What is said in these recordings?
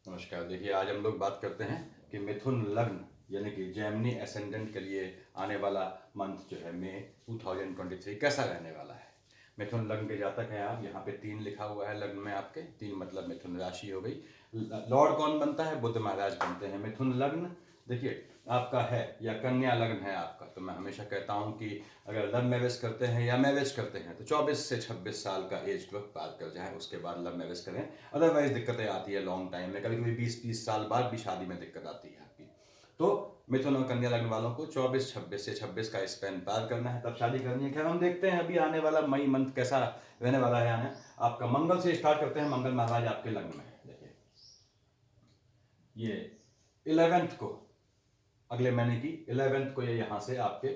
नमस्कार। देखिए, आज हम लोग बात करते हैं कि मिथुन लग्न यानी कि जेमिनी एसेंडेंट के लिए आने वाला मंथ जो है मई 2023 कैसा रहने वाला है। मिथुन लग्न के जातक हैं आप। यहाँ पे 3 लिखा हुआ है लग्न में आपके। 3 मतलब मिथुन राशि हो गई। लॉर्ड कौन बनता है? बुध महाराज बनते हैं। मिथुन लग्न देखिए आपका है या कन्या लग्न है आपका, तो मैं हमेशा कहता हूँ कि अगर लव मैरिज करते हैं या मैरिज करते हैं तो 24 से 26 साल का एज ग्रुप पार कर जाए, उसके बाद लव मैरिज करें। अदरवाइज दिक्कतें आती है लॉन्ग टाइम में, कभी कभी 20-30 साल बाद भी शादी में दिक्कत आती है आपकी। तो मिथुन और कन्या लग्न वालों को 24-26 से 26 का स्पेन पार करना है, तब शादी करनी है। खैर, हम देखते हैं अभी आने वाला मई मंथ कैसा रहने वाला है। आने आपका मंगल से स्टार्ट करते हैं। मंगल महाराज आपके लग्न में देखिए, ये 11th को, अगले महीने की 11th को ये यहाँ से आपके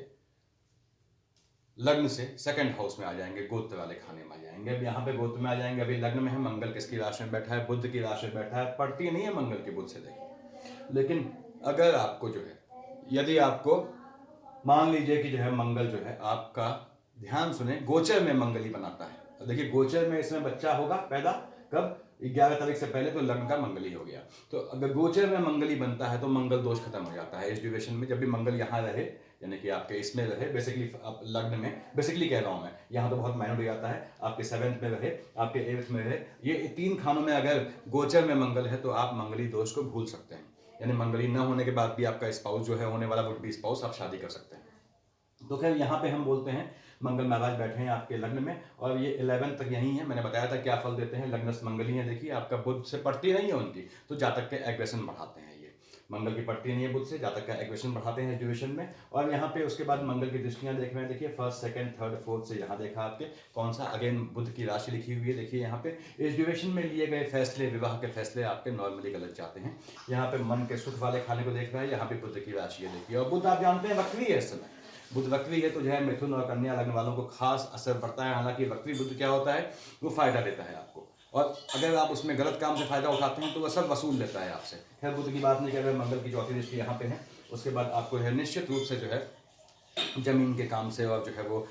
लग्न से सेकंड हाउस में आ जाएंगे, गोत्र वाले खाने में आ जाएंगे। अब यहाँ पे गोत्र में आ जाएंगे। अभी लग्न में है, मंगल किसकी राशि में बैठा है? बुध की राशि में बैठा है। पड़ती नहीं है मंगल की बुध से, देखिए। लेकिन अगर आपको जो है, यदि आपको मान लीजिए कि जो है मंगल जो है आपका, ध्यान सुने, गोचर में मंगल ही बनाता है। देखिए, गोचर में इसमें बच्चा होगा पैदा कब? 11 तारीख से पहले तो लग्न का मंगल ही हो गया। तो अगर गोचर में मंगल ही बनता है तो मंगल दोष खत्म हो जाता है इस ड्यूरेशन में। जब भी मंगल यहाँ रहे, यानी कि आपके इसमें रहे, बेसिकली आप लग्न में, बेसिकली कह रहा हूँ मैं, यहाँ तो बहुत माइनर हो जाता है, आपके 7th में रहे, आपके 8th में रहे, ये 3 खानों में अगर गोचर में मंगल है तो आप मंगली दोष को भूल सकते हैं। यानी मंगली न होने के बाद भी आपका स्पाउस जो है, होने वाला वुड बी स्पाउस, आप शादी कर सकते हैं। तो खैर, यहाँ पे हम बोलते हैं मंगल महाराज बैठे हैं आपके लग्न में और ये 11 तक यही है। मैंने बताया था क्या फल देते हैं। लग्न मंगल ही है। देखिए, आपका बुध से पड़ती नहीं है उनकी, तो जातक के एग्रेशन बढ़ाते हैं। ये मंगल की पड़ती नहीं है बुध से, जातक का एग्रेशन बढ़ाते हैं ड्यूरेशन में। और यहाँ पे उसके बाद मंगल की दृष्टियां देख रहे हैं। देखिए, 1st, 2nd, 3rd, 4th से यहाँ देखा आपके कौन सा, अगेन बुध की राशि लिखी हुई है। देखिए, यहाँ पे इस ड्यूरेशन में लिए गए फैसले, विवाह के फैसले आपके नॉर्मली गलत जाते हैं। यहाँ पे मन के सुख वाले खाने को देख रहे हैं। यहाँ पे बुध की राशि है। देखिए, और बुध आप जानते हैं वक्री है इस समय। बुध वक्री है तो जो है मिथुन और कन्या लग्न वालों को खास असर पड़ता है। हालांकि वक्री बुध क्या होता है? वो फायदा देता है आपको, और अगर आप उसमें गलत काम से फायदा उठाते हैं तो वह सब वसूल लेता है आपसे। खैर, बुध की बात नहीं कर रहे। मंगल की चौथी दृष्टि यहाँ पे है। उसके बाद आपको है निश्चित रूप से जो है जमीन के काम से और जो है वो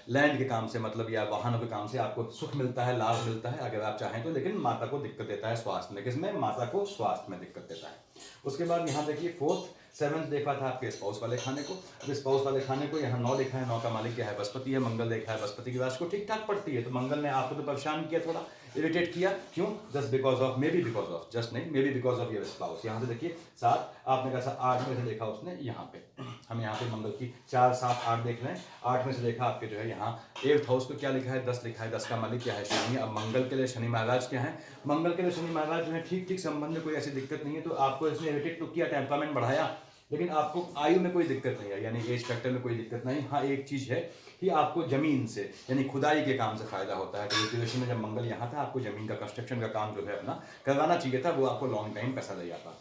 लैंड के काम से, मतलब या वाहनों के काम से आपको सुख मिलता है, लाभ मिलता है अगर आप चाहें तो। लेकिन माता को दिक्कत देता है स्वास्थ्य में। किसमें? माता को स्वास्थ्य में दिक्कत देता है। उसके बाद यहाँ देखिए 4th, 7th देखा था आपके स्पाउस वाले खाने को। अब स्पाउस वाले खाने को यहाँ 9 लिखा है। 9 का मालिक क्या है? बृहस्पति है। मंगल देखा है, बृहस्पति की राशि को ठीक ठाक पड़ती है। तो मंगल ने आपको तो परेशान किया, थोड़ा इरिटेट किया। क्यों? Just because of, maybe because of, just नहीं, maybe because of your spouse. यहाँ से देखिए 7, आपने कहा 8 में से देखा उसने यहाँ पे, हम यहाँ पे मंगल की 4, 7, 8 देख रहे हैं। 8 में से देखा आपके जो है यहाँ 8th हाउस को क्या लिखा है? 10 लिखा है। 10 का मालिक क्या है? शनि। अब मंगल के लिए शनि महाराज क्या है? मंगल के लिए शनि महाराज जो है ठीक ठीक संबंध में कोई ऐसी दिक्कत नहीं है। तो आपको इसने इरिटेट तो किया, टेम्परामेंट बढ़ाया, लेकिन आपको आयु में कोई दिक्कत नहीं है, यानी एज फैक्टर में कोई दिक्कत नहीं। हाँ, एक चीज है कि आपको जमीन से यानी खुदाई के काम से फायदा होता है। तो सिचुएशन में जब मंगल यहाँ था, आपको जमीन का कंस्ट्रक्शन का काम जो है अपना करवाना चाहिए था, वो आपको लॉन्ग टाइम पैसा दे जाता।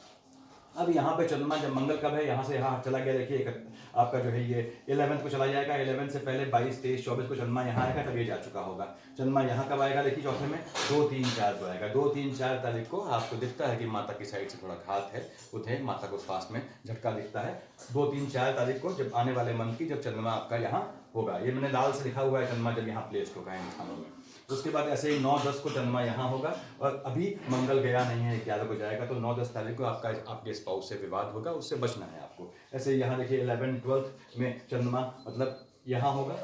अब यहाँ पे चंद्रमा, जब मंगल कब है? यहाँ से यहाँ चला गया। देखिए, आपका जो है ये 11th को चला जाएगा। 11 से पहले 22, 23, 24 को चंद्रमा यहाँ आएगा, तब ये जा चुका होगा। चंद्रमा यहाँ कब आएगा? देखिए, चौथे में 2, 3, 4 को आएगा। 2, 3, 4 तारीख को आपको दिखता है कि माता की साइड से थोड़ा घात है, उठे, माता को स्वास्थ्य में झटका दिखता है। 2, 3, 4 तारीख को, जब आने वाले मंथ की, जब चंद्रमा आपका यहाँ होगा, ये मैंने लाल से लिखा हुआ है चंद्रमा जब यहाँ प्लेस होगा इन खानों में। उसके बाद ऐसे ही 9, 10 को चंद्रमा यहाँ होगा, और अभी मंगल गया नहीं है, 11 को जाएगा। तो 9, 10 तारीख को आपका आपके स्पाउस से विवाद होगा, उससे बचना है आपको। ऐसे यहाँ देखिए 11, 12 में चंद्रमा मतलब यहाँ होगा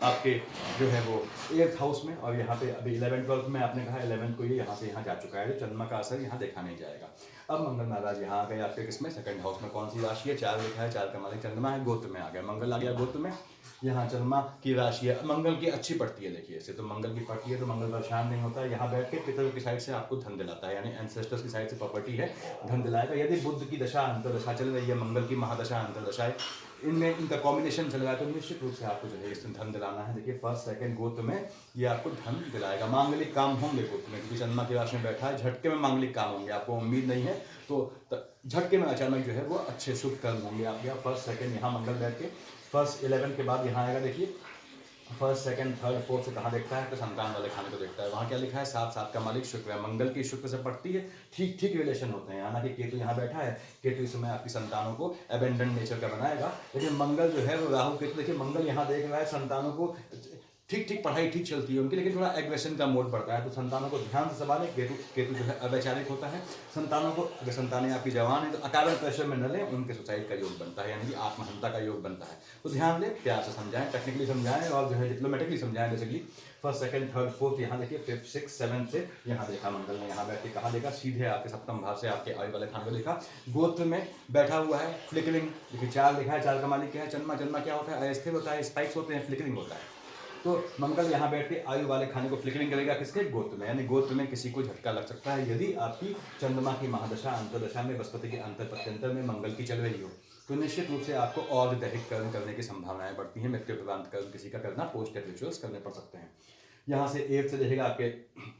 आपके जो है वो 8th हाउस में, और यहाँ पे अभी 11, 12 में आपने कहा 11 को ये यहाँ से यहाँ जा चुका है, तो चंद्रमा का असर यहाँ देखा नहीं जाएगा। अब मंगल महाराज यहाँ आ गए आपके किसमें? 2nd हाउस में। कौन सी राशि है? 4 लिखा है। 4 का मालिक चंद्रमा है, गोत्र में आ गया। मंगल आ गया गोत्र में, यहाँ चंद्रमा की राशि है। मंगल की अच्छी पड़ती है। देखिए, ऐसे तो मंगल की पड़ती है तो मंगल परेशान नहीं होता है। यहाँ बैठ के पितरों की साइड से आपको धन दिलाता है, यानी एंसेस्टर्स की साइड से प्रॉपर्टी है, धन दिलाएगा। यदि बुध की दशा अंतरदशा चल रही है, मंगल की महादशा अंतरदशा है, इनमें इनका कॉम्बिनेशन चल रहा है, तो निश्चित रूप से आपको जो है इसमें धन दिलाना है। देखिए 1st, 2nd गोत्र में ये आपको धन दिलाएगा। मांगलिक काम होंगे गोत्र में, क्योंकि चंद्रमा की राशि में बैठा है, झटके में मांगलिक काम होंगे। आपको उम्मीद नहीं है तो झटके में अचानक जो है वो अच्छे शुभ कर्म होंगे आपके। 1st, 2nd यहाँ मंगल बैठ के 1st 11 के बाद यहाँ आएगा। देखिए 1st, 2nd, 3rd, 4th से कहाँ देखता है? तो संतान वाले खाने को देखता है। वहाँ क्या लिखा है? 7, 7 का मालिक शुक्र है। मंगल की शुक्र से पड़ती है, ठीक ठीक रिलेशन होते हैं। हालांकि केतु यहाँ बैठा है, केतु इस समय आपकी संतानों को एबेंडेंट नेचर का बनाएगा, लेकिन मंगल जो है वो राहु केतु, देखिए मंगल यहाँ देख रहा है संतानों को ठीक ठीक पढ़ाई ठीक चलती है उनकी, लेकिन थोड़ा एग्रेशन का मोड बढ़ता है। तो संतानों को ध्यान से संभालें। केतु केतु जो है अवैचारिक होता है। संतानों को, अगर संतानें आपकी जवान है तो अकारण प्रेशर में न लें, उनके सुसाइड का योग बनता है, यानी कि आत्महत्या का योग बनता है। तो ध्यान दें, प्यार से समझाएं, टेक्निकली समझाएं और जो है डिप्लोमेटिकली समझाएं। Basically first second third fourth, यहाँ देखिए फिफ्थ सिक्स सेवन से यहाँ देखा मंगल ने, यहाँ बैठ के कहा देखा, सीधे आपके सप्तम भाव से आपके आयु वाले खाने को देखा, गोत्र में बैठा हुआ है, फ्लिकरिंग देखिए, चार लिखा है, चार का मालिक क्या है, चंद्रमा। चंद्रमा क्या होता है, अस्थिर होता है, स्पाइक्स होते हैं, फ्लिकरिंग होता है। तो मंगल यहाँ बैठ के आयु वाले खाने को फ्लिकरिंग करेगा, किसके, गोत्र में, यानी गोत्र में किसी को झटका लग सकता है यदि आपकी चंद्रमा की महादशा अंतरदशा में बृहस्पति के अंतर प्रत्यंतर में मंगल की चल रही हो। तो निश्चित रूप से आपको और दैहिक कर्म करने की संभावनाएं बढ़ती हैं। मृत्यु प्रदान कर्म किसी का करना, पोस्ट डेथ रिचुअल्स करने पड़ सकते हैं। यहाँ से एट से देखेगा आपके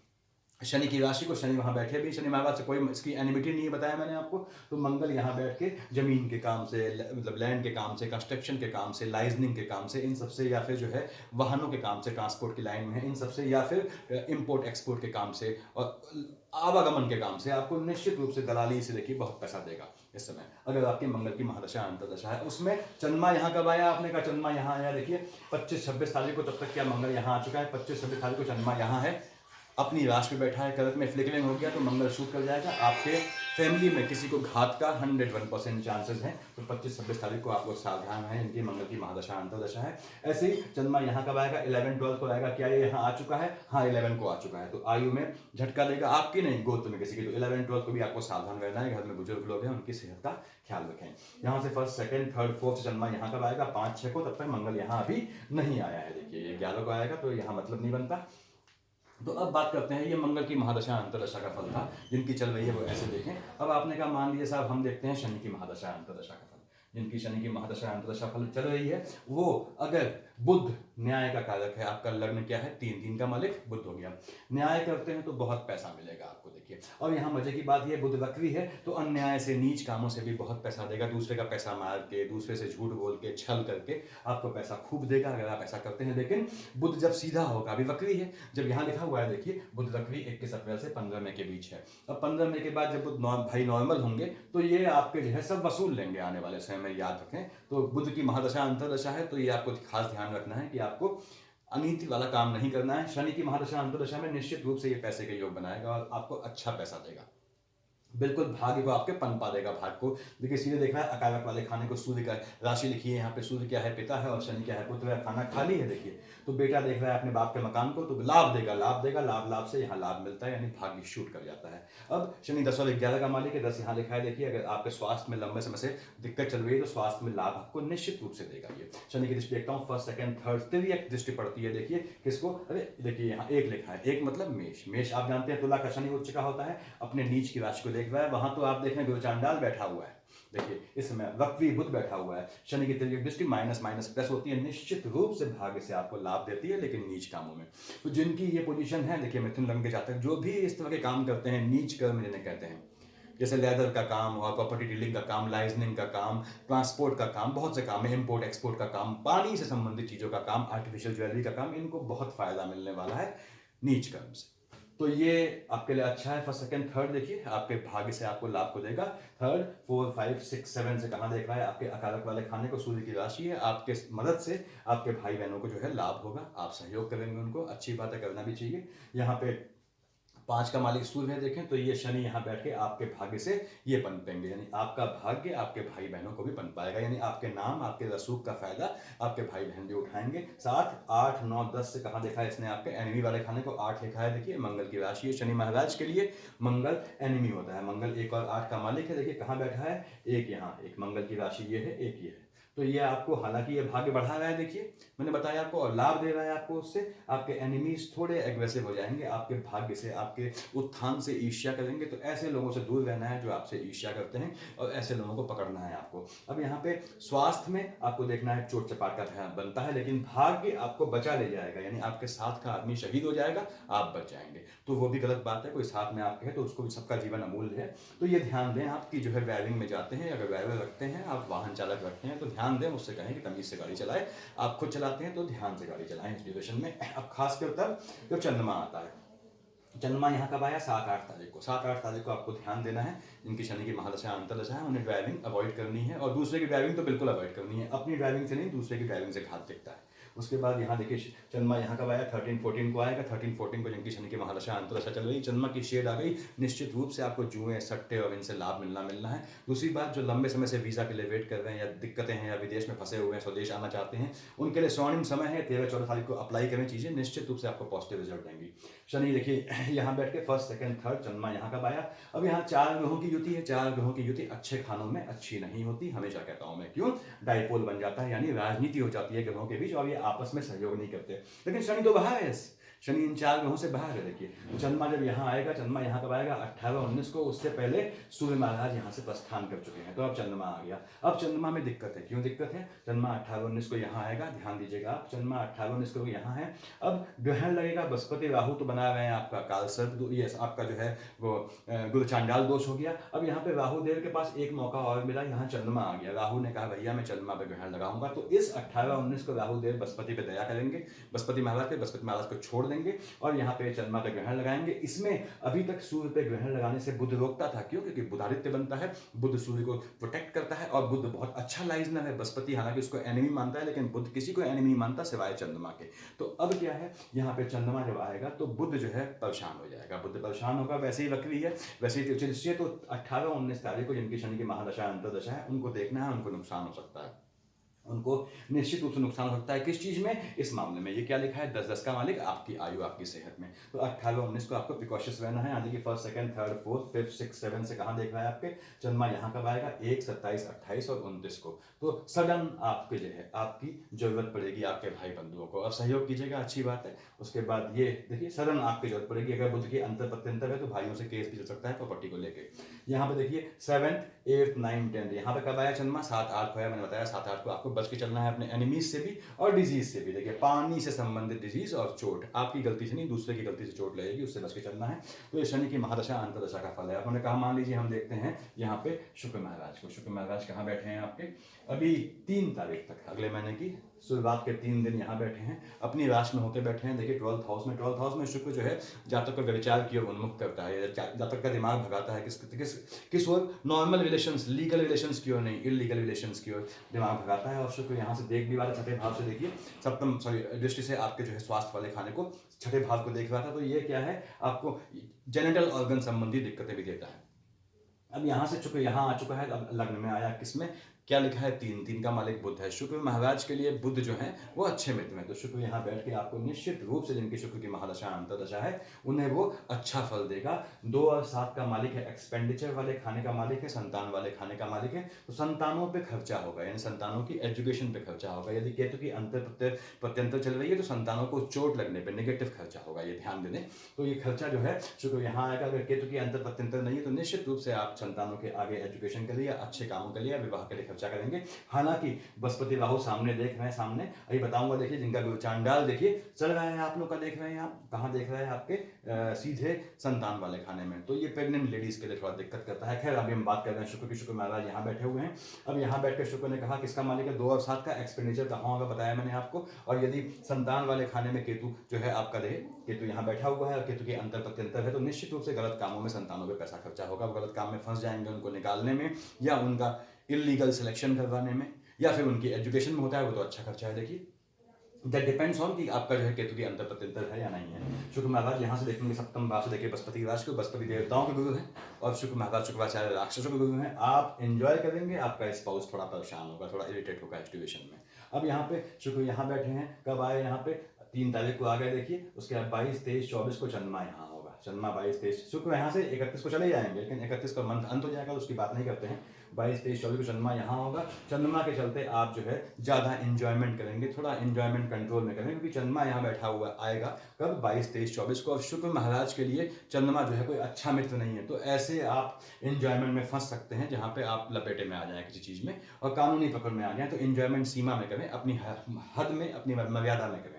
शनि की राशि को, शनि वहाँ बैठे भी, शनि महाराज से कोई इसकी एनिमिटी नहीं बताया मैंने आपको। तो मंगल यहाँ बैठ के जमीन के काम से, मतलब लैंड के काम से, कंस्ट्रक्शन के काम से, लाइजनिंग के काम से, इन सबसे, या फिर जो है वाहनों के काम से, ट्रांसपोर्ट की लाइन में है इन सबसे, या फिर इंपोर्ट एक्सपोर्ट के काम से और आवागमन के काम से आपको निश्चित रूप से दलाली से देखिए बहुत पैसा देगा इस समय, अगर आपकी मंगल की महादशा अंतरदशा है। उसमें चंद्रमा यहाँ कब आया, आपने कहा चंद्रमा यहाँ आया, देखिए 25-26 तारीख को, तब तक क्या मंगल यहाँ आ चुका है, 25-26 तारीख को चंद्रमा यहाँ है, अपनी राशि में बैठा है, करत में फ्लिकरिंग हो गया, तो मंगल शूट कर जाएगा। आपके फैमिली में किसी को घात का 101% चांसेस हैं। तो 25-26 तारीख को आप लोग सावधान हैं, इनकी मंगल की महादशा अंतरदशा है। ऐसे ही चंद्रमा यहाँ कब आएगा, 11-12 को आएगा। क्या ये यहाँ आ चुका है, हाँ 11 को आ चुका है। तो आयु में झटका देगा, आपकी नहीं, गोत्र में किसी की। तो 11-12 को भी आपको सावधान रहना है, घर में बुजुर्ग लोग हैं उनकी सेहत का ख्याल रखें। यहाँ से फर्स्ट सेकंड थर्ड फोर्थ चंद्रमा यहाँ कब आएगा, 5-6 को, तब तक मंगल यहाँ अभी नहीं आया है। देखिए ये 11 को आएगा, तो यहाँ मतलब नहीं बनता। तो अब बात करते हैं, ये मंगल की महादशा अंतरदशा का फल था, जिनकी चल रही है वो ऐसे देखें। अब आपने कहा मान लीजिए साहब, हम देखते हैं शनि की महादशा अंतरदशा का फल। जिनकी शनि की महादशा अंतरदशा फल चल रही है, वो अगर बुध न्याय का कारक है, आपका लग्न क्या है, 3 का मालिक बुध हो गया, न्याय करते हैं तो बहुत पैसा मिलेगा आपको। देखिए और यहाँ मजे की बात ये, बुध वक्री है तो अन्याय से, नीच कामों से भी बहुत पैसा देगा। दूसरे का पैसा मार के, दूसरे से झूठ बोल के, छल करके आपको पैसा खूब देगा अगर आप ऐसा करते हैं। लेकिन बुध जब सीधा होगा, अभी वक्री है, जब यहाँ लिखा हुआ है देखिए, बुध वक्री 21 अप्रैल से 15 मई के बीच है। अब 15 मई के बाद जब बुध भाई नॉर्मल होंगे, तो ये आपके जो है सब वसूल लेंगे आने वाले समय में, याद रखें। तो बुध की महादशा अंतरदशा है, तो ये आपको खास ध्यान रखना है कि आपको अनीति वाला काम नहीं करना है। शनि की महादशा अंतरदशा में निश्चित रूप से ये पैसे के योग बनाएगा और आपको अच्छा पैसा देगा, बिल्कुल भाग्य को आपके पनपा देगा। भाग्य को देखिए, सीधे देखा है अकारक वाले खाने को, सूर्य का राशि लिखी है यहाँ पे, सूर्य क्या है, पिता है, और शनि क्या है, पुत्र है। खाना खाली है देखिए, तो बेटा देख रहा है अपने बाप के मकान को, तो लाभ देगा, लाभ देगा, लाभ लाभ से यहाँ लाभ मिलता है, यानी भाग्य शूट कर जाता है। अब शनि 10 और 11 का मालिक है, 10 यहाँ लिखा है देखिए। अगर आपके स्वास्थ्य में लंबे समय से दिक्कत चल रही है, तो स्वास्थ्य में लाभ आपको निश्चित रूप से देगा। ये शनि की दृष्टि देखता हूँ, फर्स्ट सेकंड थर्ड तृतीय दृष्टि पड़ती है। देखिए किसको, अरे देखिए यहाँ एक लिखा है, एक मतलब मेष। मेष आप जानते हैं तुला का शनि उच्च का होता है, अपने नीच की राशि को देख रहा है, वहां तो आप देख रहे हैं गुरु चांडाल बैठा हुआ है। देखिए इस समय वक्री बुध बैठा हुआ है, शनि की तृतीय दृष्टि माइनस माइनस प्लस होती है, निश्चित रूप से भाग्य से आपको लाभ देती है, लेकिन नीच कामों में। तो जिनकी ये पोजीशन है, देखिए मिथुन लग्न के जातक जो भी इस तरह के काम करते हैं, नीच कर्म जिन्हें कहते हैं, जैसे लेदर का काम और प्रॉपर्टी डीलिंग का काम, लाइजनिंग का काम, ट्रांसपोर्ट का काम, बहुत से काम है, इंपोर्ट एक्सपोर्ट का काम, पानी से संबंधित चीजों का काम, आर्टिफिशियल ज्वेलरी का काम, इनको बहुत फायदा मिलने वाला है नीच कर्म से। तो ये आपके लिए अच्छा है। फर्स्ट सेकंड थर्ड देखिए, आपके भाग्य से आपको लाभ को देगा। थर्ड 4 5 6 7 से कहाँ देख रहा है, आपके अकारक वाले खाने को, सूर्य की राशि है, आपके मदद से आपके भाई बहनों को जो है लाभ होगा, आप सहयोग करेंगे उनको, अच्छी बात है, करना भी चाहिए। यहाँ पे 5 का मालिक सूर्य है देखें, तो ये शनि यहाँ बैठ के आपके भाग्य से ये पनपेंगे, यानी आपका भाग्य आपके भाई बहनों को भी पन पाएगा, यानी आपके नाम, आपके रसूख का फायदा आपके भाई बहन भी उठाएंगे। 7 8 9 10 से कहाँ देखा है इसने, आपके एनिमी वाले खाने को 8 लिखा है देखिए, मंगल की राशि है। शनि महाराज के लिए मंगल एनिमी होता है, मंगल 1 और 8 का मालिक है। देखिए कहाँ बैठा है, एक यहाँ, एक मंगल की राशि ये है, एक ये है। तो ये आपको, हालांकि ये भाग्य बढ़ा रहा है, देखिए मैंने बताया आपको, और लाभ दे रहा है आपको उससे। आपके एनिमीज थोड़े एग्रेसिव हो जाएंगे, आपके भाग्य से, आपके उत्थान से ईर्ष्या करेंगे। तो ऐसे लोगों से दूर रहना है जो आपसे ईर्ष्या करते हैं, और ऐसे लोगों को पकड़ना है आपको। अब यहाँ पे स्वास्थ्य में आपको देखना है, चोट चपाट का ध्यान बनता है, लेकिन भाग्य आपको बचा ले जाएगा, यानी आपके साथ का आदमी शहीद हो जाएगा, आप बच जाएंगे। तो वो भी गलत बात है, कोई साथ में आपके है तो उसको भी, सबका जीवन अमूल्य है। तो ये ध्यान दें, आपकी जो है ड्राइविंग में जाते हैं, अगर ड्राइवर रखते हैं, आप वाहन चालक रखते हैं, तो ध्यान दें, उससे कहें कि तमीज से गाड़ी चलाए। आप खुद चलाते हैं तो ध्यान से गाड़ी चलाएं इस ड्यूरेशन में। अब खासकर तब जब चंद्रमा आता है, चंद्रमा यहाँ कब आया, 7-8 तारीख को। 7-8 तारीख को आपको ध्यान देना है, जिनकी शनि की महादशा अंतरदशा है, उन्हें ड्राइविंग अवॉइड करनी है, और दूसरे की ड्राइविंग तो बिल्कुल अवॉइड करनी है। अपनी ड्राइविंग से नहीं, दूसरे की ड्राइविंग से घात दिखता है। उसके बाद यहाँ देखिए चंद्रमा यहाँ कब आया, 13-14 को आएगा। 13-14 को जिनकी शनि की महादशा अंतर्दशा चल रही, चंद्रमा की शेड आ गई, निश्चित रूप से आपको जुए सट्टे और इनसे लाभ मिलना है। दूसरी बात, जो लंबे समय से वीजा के लिए वेट कर रहे हैं या दिक्कतें हैं या विदेश में फंसे हुए हैं, स्वदेश आना चाहते हैं, उनके लिए स्वर्णिम समय है। 13-14 तारीख को अप्लाई करें चीजें, निश्चित रूप से आपको पॉजिटिव रिजल्ट देंगी। शनि देखिए यहाँ बैठ के 1st, 2nd, 3rd, चंद्रमा यहाँ कब आया। अब यहाँ 4 ग्रहों की युति है। 4 ग्रहों की युति अच्छे खानों में अच्छी नहीं होती, हमेशा कहता हूं मैं। क्यों? डाइपोल बन जाता है, यानी राजनीति हो जाती है ग्रहों के बीच और ये आपस में सहयोग नहीं करते। लेकिन शनि तो बाहर है, शनि इन 4 ग्रहों से बाहर है। देखिए चंद्रमा जब यहाँ आएगा, चंद्रमा यहाँ कब आएगा, 18-19 को। उससे पहले सूर्य महाराज यहाँ से प्रस्थान कर चुके हैं, तो अब चंद्रमा आ गया। अब चंद्रमा में दिक्कत है। क्यों दिक्कत है? चंद्रमा 18-19 को यहाँ आएगा, ध्यान दीजिएगा आप, चंद्रमा 18-19 को यहाँ है। अब ग्रहण लगेगा, बृहस्पति राहु तो बना रहे हैं आपका काल सर्प, ये आपका जो है वो गुरु चांडाल दोष हो गया। अब यहाँ पे राहु देव के पास एक मौका और मिला, यहाँ चंद्रमा आ गया। राहु ने कहा भैया मैं चंद्रमा पे ग्रहण लगाऊंगा, तो इस 18-19 को राहु देव बृहस्पति पे दया करेंगे, बृहस्पति महाराज को छोड़ देंगे और यहाँ पे चंद्रमा पे ग्रहण लगाएंगे। इसमें अभी तक सूर्य पे ग्रहण लगाने से बुध रोकता था। क्यों? क्योंकि बुधादित्य बनता है, बुध सूर्य को प्रोटेक्ट करता है और बुध बहुत अच्छा लाइजनर है। बृहस्पति हालांकि उसको एनिमी मानता है, लेकिन बुध किसी को एनिमी मानता सिवाय चंद्रमा के। तो अब क्या है, यहाँ पे चंद्रमा जब आएगा तो बुध जो है परेशान हो जाएगा। बुध परेशान होगा, वैसे ही वक्री है, वैसे ही ज्योतिषीय। तो 18-19 तारीख को जिनकी शनि की महादशा अंतर्दशा है, उनको देखना है, उनको नुकसान हो सकता है, उनको निश्चित रूप से नुकसान हो सकता है। किस चीज में? इस मामले में। ये क्या लिखा है, 10-10 का मालिक, आपकी आयु, आपकी सेहत में। तो 18-19 को आपको प्रिकॉशस रहना है। यानी कि 1st, 2nd, 3rd, 4th, 5th, 6th, 7th से कहाँ देख रहा है आपके चंद्रमा यहाँ कब आएगा, 1, 27, 28 और 29 को। तो सडन आपके जो है आपकी जरूरत पड़ेगी आपके भाई बंधुओं को, और सहयोग कीजिएगा, अच्छी बात है। उसके बाद ये देखिए सडन आपकी जरूरत पड़ेगी। अगर बुध की अंतर प्रत्यंतर है तो भाइयों से केस भी चल सकता है प्रॉपर्टी को लेकर। यहाँ पे देखिए 7th, 8th, 9th, 10th यहाँ पे कब आया चंद्रमा, 7-8 को है। मैंने बताया 7-8 को आपको बच के चलना है अपने एनिमीज से भी और डिजीज से भी। देखिए पानी से संबंधित डिजीज और चोट आपकी गलती से नहीं, दूसरे की गलती से चोट लगेगी, उससे बच के चलना है। तो ये शनि की महादशा अंतर्दशा का फल है। आपने कहा, मान लीजिए हम देखते हैं यहाँ पे शुक्र महाराज को। शुक्र महाराज कहाँ बैठे हैं आपके, अभी 3 तारीख तक अगले महीने की शुरुआत के 3 दिन यहाँ बैठे हैं, अपनी राशि में होकर बैठे हैं। देखिए 12th हाउस में, 12th हाउस में शुक्र जो है जातक को व्यभिचार की ओर उन्मुख करता है, जातक का दिमाग भगाता है किस ओर, नॉर्मल रिलेशंस, लीगल रिलेशंस की ओर नहीं, इलीगल रिलेशंस की ओर दिमाग भगाता है। और शुक्र यहाँ से देख भी वाले छठे भाव से, देखिए सप्तम दृष्टि से आपके जो है स्वास्थ्य वाले खाने को, छठे भाव को देख रहा था। तो ये क्या है, आपको जेनिटल ऑर्गन संबंधी दिक्कतें भी देता है। अब यहाँ से शुक्र यहाँ आ चुका है, अब लग्न में आया, किसमें, क्या लिखा है, 3 का मालिक बुध है। शुक्र महाराज के लिए बुध जो है वो अच्छे मित्र में, तो शुक्र यहाँ बैठ के आपको निश्चित रूप से, जिनकी शुक्र की महादशा अंतर्दशा है, उन्हें वो अच्छा फल देगा। 2 और 7 का मालिक है, एक्सपेंडिचर वाले खाने का मालिक है, संतान वाले खाने का मालिक है। तो संतानों पे खर्चा होगा, यानी संतानों की एजुकेशन पे खर्चा होगा। यदि केतु की अंतर प्रत्यंतर चल रही है तो संतानों को चोट लगने पर नेगेटिव खर्चा होगा, ये ध्यान देने। तो ये खर्चा जो है शुक्र यहाँ आएगा। अगर केतु की अंतर प्रत्यंतर नहीं है तो निश्चित रूप से आप संतानों के आगे एजुकेशन के लिए, अच्छे कामों के लिए, विवाह के लिए खर्चा करेंगे। हालांकि बृहस्पति राहु सामने देख रहे हैं, सामने अभी बताऊंगा। देखिए जिनका गुरु चांडाल देखिए चल रहा है, आप लोग का देख रहे हैं, आप कहाँ देख रहे हैं, आपके सीधे संतान वाले खाने में। तो ये प्रेग्नेंट लेडीज के लिए थोड़ा दिक्कत करता है। खैर अभी हम बात कर रहे हैं शुक्र की। शुक्र महाराज यहाँ बैठे हुए हैं। अब यहाँ बैठकर शुक्र ने कहा किसका मालिक है, 2 और 7 का। एक्सपेंडिचर कहाँ होगा बताया मैंने आपको। और यदि संतान वाले खाने में केतु जो है आपका रहे, केतु यहाँ बैठा हुआ है और केतु की अंतर प्रत्यंतर है, तो निश्चित रूप से गलत कामों में संतानों पर पैसा खर्चा होगा। गलत काम में फंस जाएंगे, उनको निकालने में या उनका इलीगल सिलेक्शन करवाने में, या फिर उनकी एजुकेशन में होता है, वो तो अच्छा खर्चा है। देखिए दैट डिपेंड्स ऑन कि आपका जो है केतु की अंतर प्रत्यंतर है या नहीं है। शुक्र महाराज यहाँ से देखेंगे सप्तम भाव से, देखिए बृहस्पति राज को, बृहस्पति देवताओं के गुरु है और शुक्र महाराज शुक्राचार्य राक्षसों के गुरु हैं। आप एंजॉय करेंगे, आपका स्पाउस थोड़ा परेशान होगा, थोड़ा इरिटेट होगा एजुकेशन में। अब यहाँ पे शुक्र यहाँ बैठे हैं, कब आए यहाँ पे, 3 तारीख को आ गए। देखिए उसके बाद 22, 23, 24 को चंद्रमा यहाँ होगा। चंद्रमा 22, 23, शुक्र यहाँ से 31 को चले जाएंगे, लेकिन 31 का मंथ अंत हो जाएगा, उसकी बात नहीं करते हैं। 22, 23, 24 को चंद्रमा यहाँ होगा। चंद्रमा के चलते आप जो है ज़्यादा इंजॉयमेंट करेंगे, थोड़ा इंजॉयमेंट कंट्रोल में करेंगे, क्योंकि चंद्रमा यहाँ बैठा हुआ आएगा कब, 22, 23, 24 को। और शुक्र महाराज के लिए चंद्रमा जो है कोई अच्छा मित्र नहीं है, तो ऐसे आप इंजॉयमेंट में फंस सकते हैं जहाँ पे आप लपेटे में आ जाए किसी चीज़ में और कानूनी पकड़ में आ जाए। तो इंजॉयमेंट सीमा में करें, अपनी हद में, अपनी मर्यादा में करें।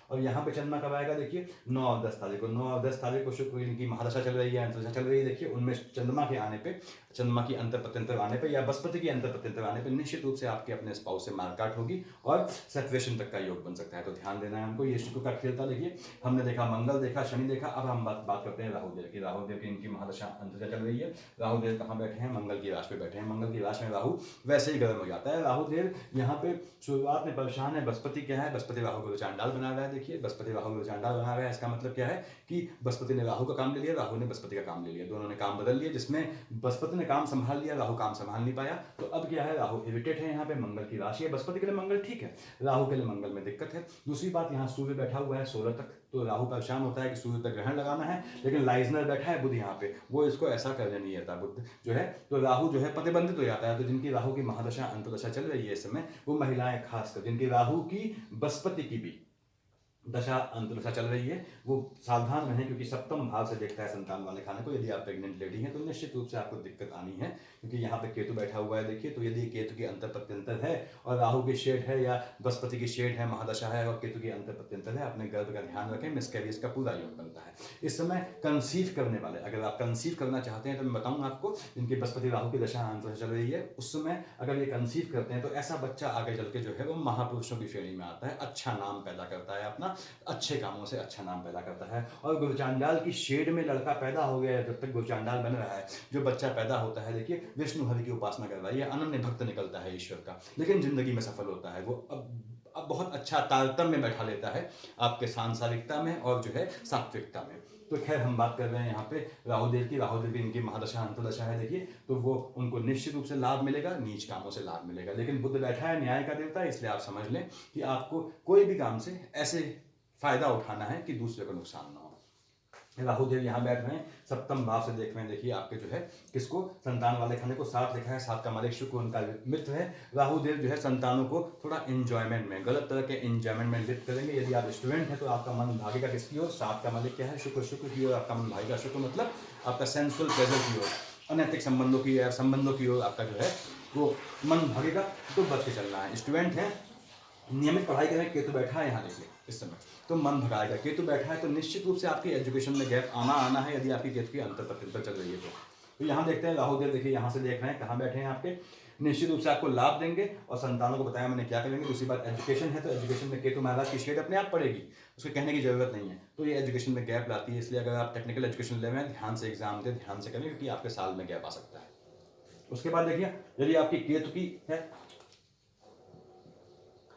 और यहाँ पे चंद्रमा कब आएगा देखिए 9 और 10 तारीख को। 9 और 10 तारीख को शुक्र इनकी महादशा चल रही है, अंतर्दशा चल रही है। देखिए उनमें चंद्रमा के आने पे, चंद्रमा की अंतर प्रत्यंतर आने पे या बृहस्पति की अंतर प्रत्यंतर आने पे निश्चित रूप से आपके अपने स्पाउस से मारकाट होगी और सेपरेशन तक का योग बन सकता है। तो ध्यान देना है हमको। ये शुक्र का खेल था। देखिए हमने देखा मंगल देखा, शनि देखा, अब हम बात करते हैं राहुदेव की। राहुदेव की इनकी महादशा अंतर्दशा चल रही है। राहुदेव कहाँ बैठे हैं? मंगल की राशि पे बैठे हैं। मंगल की राशि में राहु वैसे ही गर्म हो जाता है। राहुदेव यहाँ पे शुरुआत में परेशान है। बृहस्पति क्या है? बृहस्पति राहु को चांडाल बना रहा है। देखिए बृहस्पति राहु को चांडाल बना रहा है। इसका मतलब क्या है कि बृहस्पति ने राहु का काम ले लिया, राहु ने बृहस्पति का काम ले लिया, दोनों ने काम बदल लिए, जिसमें बृहस्पति ने काम संभाल लिया, राहु काम संभाल नहीं पाया। तो अब क्या है, राहु इरिटेट है यहाँ पे। मंगल की राशि है, बृहस्पति के लिए मंगल ठीक है, राहु के लिए मंगल में दिक्कत है। दूसरी बात, यहाँ सूर्य बैठा हुआ है 16 तक, तो राहु परेशान होता है कि सूर्य तक ग्रहण लगाना है, लेकिन लाइजनर बैठा है बुध यहाँ पे, वो इसको ऐसा करने नहीं आता बुध जो है। तो राहु जो है प्रतिबंधित हो जाता है। तो जिनकी राहु की महादशा अंतर्दशा चल रही है इस समय, वो महिलाएं खासकर जिनकी राहु की बृहस्पति की भी दशा अंतर्दशा चल रही है, वो सावधान रहें, क्योंकि सप्तम भाव से देखता है संतान वाले खाने को। यदि आप प्रेग्नेंट लेडी हैं तो निश्चित रूप से आपको दिक्कत आनी है, क्योंकि यहाँ पे केतु बैठा हुआ है। देखिए तो यदि केतु की अंतर प्रत्यंतर है और राहु की शेड है या बृहस्पति की शेड है, महादशा है और केतु की अंतर प्रत्यंतर है, अपने गर्भ का ध्यान रखें, मिसकैरेज का पूरा योग बनता है। इस समय कंसीव करने वाले, अगर आप कंसीव करना चाहते हैं तो मैं बताऊंगा आपको, जिनकी बृहस्पति राहु की दशा अंतर्दशा चल रही है, उस समय अगर ये कंसीव करते हैं तो ऐसा बच्चा आगे चल के जो है वो महापुरुषों की श्रेणी में आता है, अच्छा नाम पैदा करता है, अपना अच्छे कामों से अच्छा नाम पैदा करता है। और गुरुचांडाल की शेड में लड़का पैदा हो गया है, जब तक गुरुचांडाल बन रहा है, जो बच्चा पैदा होता है, देखिए विष्णु हरि की उपासना कर रहा है, ये अनन्य भक्त निकलता है ईश्वर का, लेकिन जिंदगी में सफल होता है। वो अब बहुत अच्छा तारतम्य में बैठा लेता है आपके सांसारिकता में और जो है सात्विकता में। तो खैर हम बात कर रहे हैं यहाँ पे राहुदेव की। राहुदेव की इनकी महादशा अंतर्दशा है। देखिए तो वो उनको निश्चित रूप से लाभ मिलेगा, नीच कामों से लाभ मिलेगा, लेकिन बुध बैठा है न्याय का देवता, इसलिए आप समझ लें कि आपको कोई भी काम से ऐसे फायदा उठाना है कि दूसरे को नुकसान ना हो। राहुदेव यहाँ बैठ रहे हैं, सप्तम भाव से देख रहे हैं। देखिए आपके जो है किसको, संतान वाले खाने को। 7 लिखा है, 7 का मालिक शुक्र उनका मित्र है। राहुदेव जो है संतानों को थोड़ा एंजॉयमेंट में, गलत तरह के एंजॉयमेंट में लिप्त करेंगे। यदि आप स्टूडेंट हैं तो आपका मन भागेगा किसकी ओर? 7 का मालिक क्या है? शुक्र। शुक्र की ओर आपका मन भागेगा। शुक्र मतलब आपका सेंसुअल प्लेजर की ओर, अनैतिक संबंधों की ओर आपका जो है वो मन भागेगा। तो बच के चलना है। स्टूडेंट है, नियमित पढ़ाई करें। केतु बैठा है यहाँ देखिए इस समय, तो मन भगाएगा। केतु बैठा है तो निश्चित रूप से आपकी एजुकेशन में गैप आना है, यदि आपकी केतु की अंतर प्रत्यंतर चल रही है तो यहाँ देखते हैं राहुदेव। देखिए यहाँ से देख रहे हैं कहाँ बैठे हैं आपके, निश्चित रूप से आपको लाभ देंगे। और संतानों को बताया मैंने क्या करेंगे। दूसरी बात, एजुकेशन है तो एजुकेशन में केतु महाराज की शेड अपने आप पड़ेगी, उसको कहने की जरूरत नहीं है। तो ये एजुकेशन में गैप लाती है, इसलिए अगर आप टेक्निकल एजुकेशन ले रहे हैं, ध्यान से एग्जाम दें, ध्यान से करें, क्योंकि आपके साल में गैप आ सकता है। उसके बाद देखिए यदि आपकी केतु की है,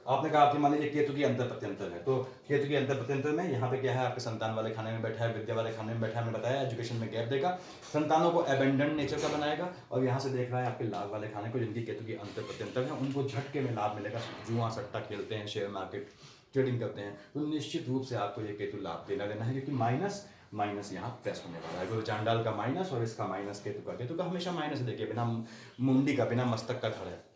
आपने कहा आपके मान लीजिए केतु की अंतर प्रत्यंतर है, तो केतु की अंतर प्रत्यंतर में यहाँ पे क्या है, आपके संतान वाले खाने में बैठा है, विद्या वाले खाने में बैठा है। हमने बताया एजुकेशन में गैप देगा, संतानों को एबेंडेंट नेचर का बनाएगा। और यहाँ से देख रहा है आपके लाभ वाले खाने को, जिनकी केतु की अंतर प्रत्यंतर है, उनको झटके में लाभ मिलेगा। जुआ सट्टा खेलते हैं, शेयर मार्केट ट्रेडिंग करते हैं, तो निश्चित रूप से आपको ये केतु लाभ देना है, क्योंकि माइनस यहाँ प्लस होने वाला है। गुरु चांडाल का माइनस और इसका माइनस, केतु का हमेशा माइनस देखिए, बिना मुंडी का, बिना मस्तक का धड़ है।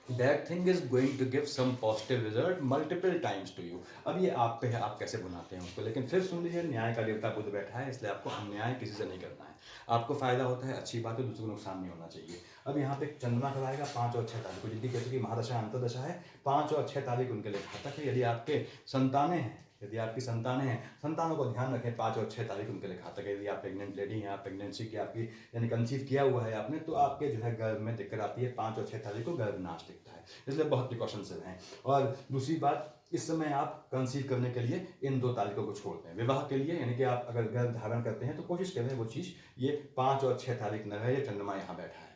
That thing is going to give some positive result multiple times to you। अब ये आप पे है, आप कैसे बनाते हैं उसको। लेकिन फिर सुन लीजिए, न्याय का देवता बुध बैठा है, इसलिए आपको अन्याय किसी से नहीं करना है। आपको फायदा होता है, अच्छी बात है, दूसरे को नुकसान नहीं होना चाहिए। अब यहाँ पे चंद्रमा कब आएगा? 5 और 6 तारीख को। जिनकी केतु की महादशा अंतर्दशा है, 5 और 6 तारीख उनके लिए घातक है। यदि आपके संतानें हैं, यदि आपकी संतानें हैं, संतानों को ध्यान रखें, 5 और 6 तारीख उनके लिए घातक है। यदि आप प्रेग्नेंट लेडी हैं, आप प्रेगनेंसी की आपकी यानी कंसीव किया हुआ है आपने, तो आपके जो है गर्भ में दिक्कत आती है। 5 और 6 तारीख को गर्भनाश दिखता है, इसलिए बहुत प्रिकॉशन से रहें। और दूसरी बात, इस समय आप कंसीव करने के लिए इन 2 तारीखों को छोड़ते हैं। विवाह के लिए यानी कि आप अगर गर्भ धारण करते हैं तो कोशिश करें वो चीज़ ये 5 और 6 तारीख न रहे। चंद्रमा यहाँ बैठा है,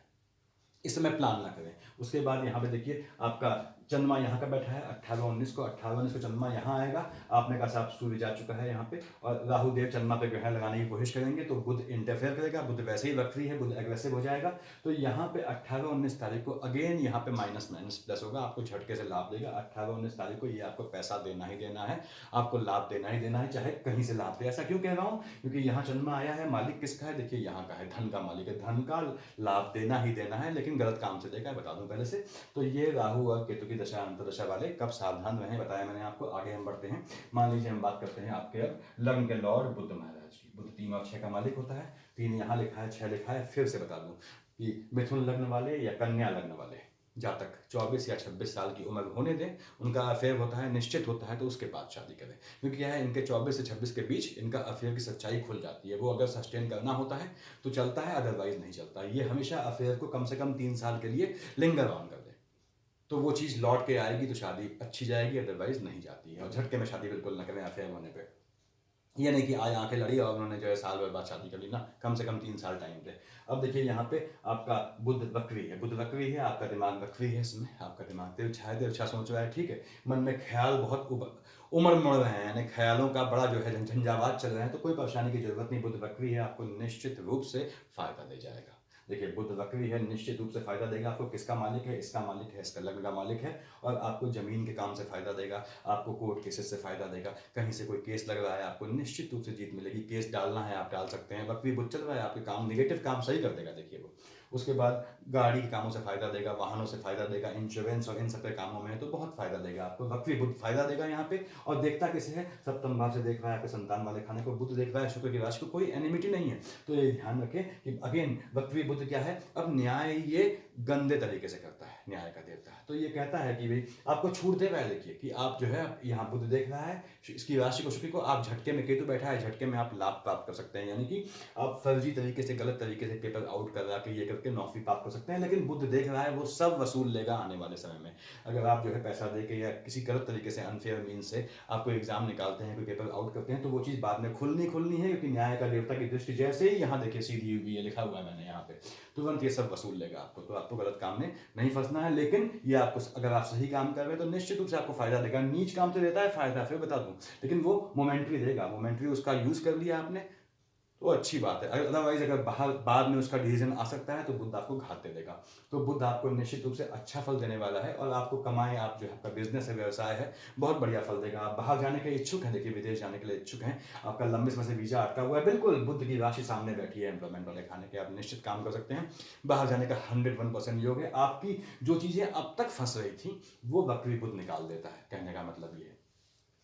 इस समय प्लान ना करें। उसके बाद यहाँ पे देखिए आपका चंद्रमा यहाँ का बैठा है 18-19 को। 18-19 को चंद्रमा यहाँ आएगा। आपने कहा साहब सूर्य जा चुका है यहाँ पे, और राहु देव चंद्रमा पे ग्रहण लगाने की कोशिश करेंगे, तो बुध इंटरफेयर करेगा। बुध वैसे ही वक्री है, बुध एग्रेसिव हो जाएगा। तो यहाँ पे 18-19 तारीख को अगेन यहाँ पे माइनस प्लस होगा, आपको झटके से लाभ देगा। 18-19 तारीख को ये आपको पैसा देना ही देना है, आपको लाभ देना ही देना है, चाहे कहीं से लाभ दे। ऐसा क्यों कह रहा हूँ? क्योंकि यहाँ चंद्रमा आया है, मालिक किसका है? देखिए यहाँ का है, धन का मालिक है, धन का लाभ देना ही देना है, लेकिन गलत काम से देगा, बता दूं पहले से। तो ये राहु और केतु की दशा अंतर्दशा वाले कब सावधान रहें, बताया मैंने आपको। आगे हम बढ़ते हैं। मान लीजिए हम बात करते हैं आपके अब लग्न के लॉर्ड बुध महाराज की। बुध 3 और 6 का मालिक होता है। 3 यहाँ लिखा है, 6 लिखा है। फिर से बता दूं कि मिथुन लग्न वाले या कन्या लग्न वाले, जातक 24 या 26 साल की उम्र होने दें, उनका अफेयर होता है, निश्चित होता है, तो उसके बाद शादी करें। क्योंकि क्या है, इनके 24 से 26 के बीच इनका अफेयर की सच्चाई खुल जाती है। वो अगर सस्टेन करना होता है तो चलता है, अदरवाइज नहीं चलता। ये हमेशा अफेयर को कम से कम 3 साल के लिए लिंगर ऑन कर दे, तो वो चीज़ लौट के आएगी तो शादी अच्छी जाएगी, अदरवाइज नहीं जाती है। और झटके में शादी बिल्कुल ना करें अफेयर होने पर। ये नहीं कि आज आंखें लड़ी और उन्होंने जो है साल भर बाद शादी कर ली ना, कम से कम 3 साल टाइम थे। अब देखिए यहाँ पे आपका बुध वक्री है, बुध वक्री है, आपका दिमाग वक्री है, इसमें आपका दिमाग तिरछा है, तिरछा सोच रहा है, ठीक है। मन में ख्याल बहुत उमड़ मुड़ रहे हैं, यानी ख्यालों का बड़ा जो है झंझावात चल रहे हैं, तो कोई परेशानी की जरूरत नहीं। बुध वक्री है, आपको निश्चित रूप से फायदा दे जाएगा। देखिए बुध वक्री है, निश्चित रूप से फायदा देगा आपको। किसका मालिक है? इसका मालिक है, इसका लग्न का मालिक है। और आपको जमीन के काम से फायदा देगा, आपको कोर्ट केसेस से फायदा देगा। कहीं से कोई केस लग रहा है, आपको निश्चित रूप से जीत मिलेगी। केस डालना है आप डाल सकते हैं। वक्री बुध चल रहा है, आपके काम निगेटिव काम सही कर देगा, देखिए वो। उसके बाद गाड़ी के कामों से फायदा देगा, वाहनों से फायदा देगा, इंश्योरेंस और इन सब के कामों में तो बहुत फायदा देगा आपको। वक्री बुध फायदा देगा यहाँ पे। और देखता किसे है? सप्तम भाव से देख रहा है आपके संतान वाले खाने को। बुध देख रहा है शुक्र की राशि को, कोई एनिमिटी नहीं है। तो ये ध्यान रखें कि अगेन वक्री बुध क्या है, अब न्याय ये गंदे तरीके से करता है, न्याय का देवता है। तो ये कहता है कि भाई आपको छूट दे रहा है। देखिए कि आप जो है यहाँ बुध देख रहा है इसकी राशि को, शुक्र को, आप झटके में, केतु बैठा है झटके में, आप लाभ प्राप्त कर सकते हैं। यानी कि आप फर्जी तरीके से, गलत तरीके से पेपर आउट कर रहा के ये करके नौकरी प्राप्त कर सकते हैं। लेकिन बुध देख रहा है, वो सब वसूल लेगा आने वाले समय में। अगर आप जो है पैसा दे के या किसी गलत तरीके से, अनफेयर मीन से आप कोई एग्जाम निकालते हैं, कोई पेपर आउट करते हैं, तो वो चीज़ बाद में खुलनी है। क्योंकि न्याय का देवता की दृष्टि जैसे ही यहाँ देखिए सीधी हुई है, लिखा हुआ है मैंने यहाँ पे, तुरंत ये सब वसूल लेगा आपको। तो आपको गलत काम में नहीं फंसना है। लेकिन ये आपको, अगर आप सही काम कर रहे हैं तो निश्चित रूप से आपको फायदा देगा। नीच काम से देता है फायदा, फिर बता दूं, लेकिन वो मोमेंट्री देगा। मोमेंट्री उसका यूज कर लिया आपने तो अच्छी बात है। अदरवाइज अगर बाहर बाद में उसका डिसीजन आ सकता है तो बुध आपको घाटे देगा। तो बुध आपको निश्चित रूप से अच्छा फल देने वाला है। और आपको कमाए, आप जो आपका बिजनेस है, व्यवसाय है, बहुत बढ़िया फल देगा। आप बाहर जाने के इच्छुक हैं, देखिए विदेश जाने के लिए इच्छुक हैं, आपका लंबे समय से वीजा अटका हुआ है, बिल्कुल बुध की राशि सामने बैठी है एम्प्लॉयमेंट वाले खाने के, आप निश्चित काम कर सकते हैं। बाहर जाने का 101% योग है। आपकी जो चीजें अब तक फंस रही थी वो वक्री बुध निकाल देता है, कहने का मतलब ये है।